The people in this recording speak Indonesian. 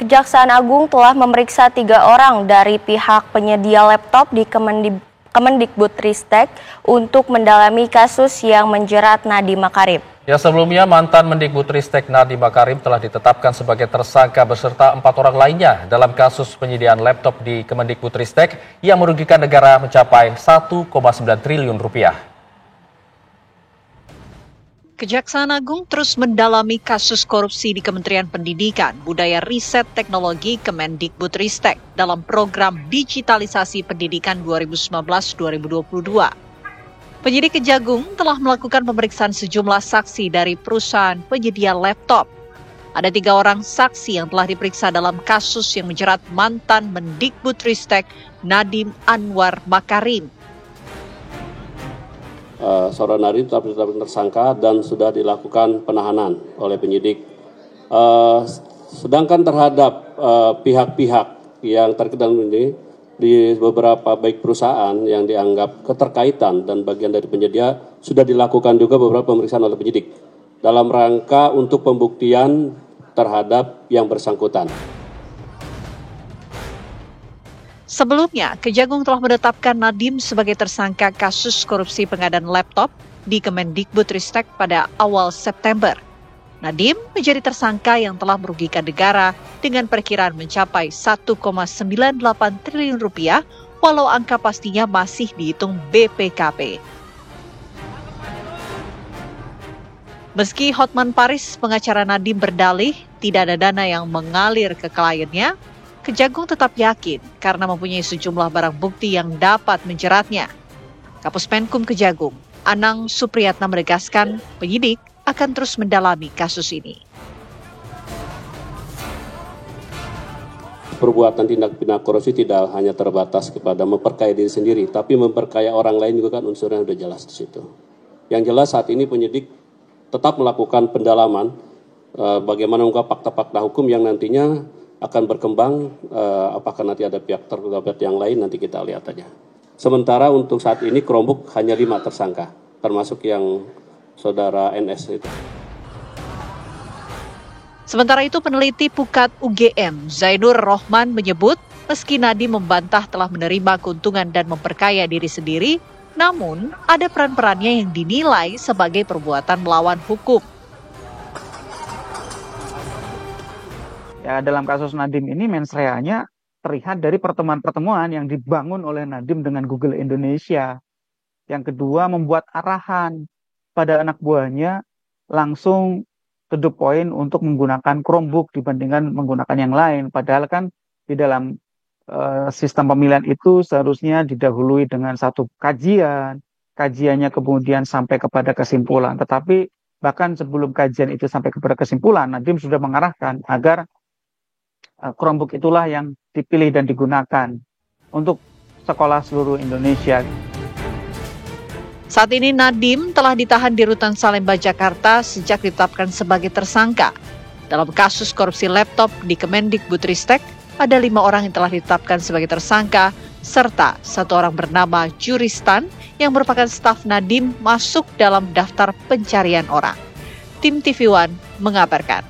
Kejaksaan Agung telah memeriksa 3 orang dari pihak penyedia laptop di Kemendikbudristek untuk mendalami kasus yang menjerat Nadiem Makarim. Ya, sebelumnya mantan Mendikbudristek Nadiem Makarim telah ditetapkan sebagai tersangka beserta 4 orang lainnya dalam kasus penyediaan laptop di Kemendikbudristek yang merugikan negara mencapai 1,9 triliun rupiah. Kejaksaan Agung terus mendalami kasus korupsi di Kementerian Pendidikan, Budaya Riset Teknologi Kemendikbudristek dalam program digitalisasi pendidikan 2019-2022. Penyidik Kejagung telah melakukan pemeriksaan sejumlah saksi dari perusahaan penyedia laptop. Ada 3 orang saksi yang telah diperiksa dalam kasus yang menjerat mantan Mendikbudristek Nadiem Anwar Makarim. Saudara Nadiem telah ditetapkan tersangka dan sudah dilakukan penahanan oleh penyidik. Sedangkan terhadap pihak-pihak yang terkait ini di beberapa baik perusahaan yang dianggap keterkaitan dan bagian dari penyedia sudah dilakukan juga beberapa pemeriksaan oleh penyidik dalam rangka untuk pembuktian terhadap yang bersangkutan. Sebelumnya, Kejagung telah menetapkan Nadiem sebagai tersangka kasus korupsi pengadaan laptop di Kemendikbudristek pada awal September. Nadiem menjadi tersangka yang telah merugikan negara dengan perkiraan mencapai 1,98 triliun rupiah, walau angka pastinya masih dihitung BPKP. Meski Hotman Paris, pengacara Nadiem berdalih tidak ada dana yang mengalir ke kliennya, Kejagung tetap yakin karena mempunyai sejumlah barang bukti yang dapat menjeratnya. Kapus Penkum Kejagung, Anang Supriyatna menegaskan penyidik akan terus mendalami kasus ini. Perbuatan tindak pidana korupsi tidak hanya terbatas kepada memperkaya diri sendiri, tapi memperkaya orang lain juga kan unsurnya sudah jelas di situ. Yang jelas saat ini penyidik tetap melakukan pendalaman bagaimana mengungkap fakta-fakta hukum yang nantinya akan berkembang, apakah nanti ada pihak terlibat yang lain, nanti kita lihat aja. Sementara untuk saat ini Chromebook hanya 5 tersangka, termasuk yang saudara NS itu. Sementara itu peneliti Pukat UGM, Zainur Rohman menyebut meski Nadiem membantah telah menerima keuntungan dan memperkaya diri sendiri, namun ada peran-perannya yang dinilai sebagai perbuatan melawan hukum. Ya, dalam kasus Nadiem ini mens reanya terlihat dari pertemuan-pertemuan yang dibangun oleh Nadiem dengan Google Indonesia. Yang kedua, membuat arahan pada anak buahnya langsung to the point untuk menggunakan Chromebook dibandingkan menggunakan yang lain. Padahal kan di dalam sistem pemilihan itu seharusnya didahului dengan satu kajian, kajiannya kemudian sampai kepada kesimpulan. Tetapi bahkan sebelum kajian itu sampai kepada kesimpulan, Nadiem sudah mengarahkan agar Chromebook itulah yang dipilih dan digunakan untuk sekolah seluruh Indonesia. Saat ini Nadiem telah ditahan di Rutan Salemba, Jakarta sejak ditetapkan sebagai tersangka. Dalam kasus korupsi laptop di Kemendikbudristek, ada 5 orang yang telah ditetapkan sebagai tersangka, serta 1 orang bernama Juristan yang merupakan staf Nadiem masuk dalam daftar pencarian orang. Tim TV One mengabarkan.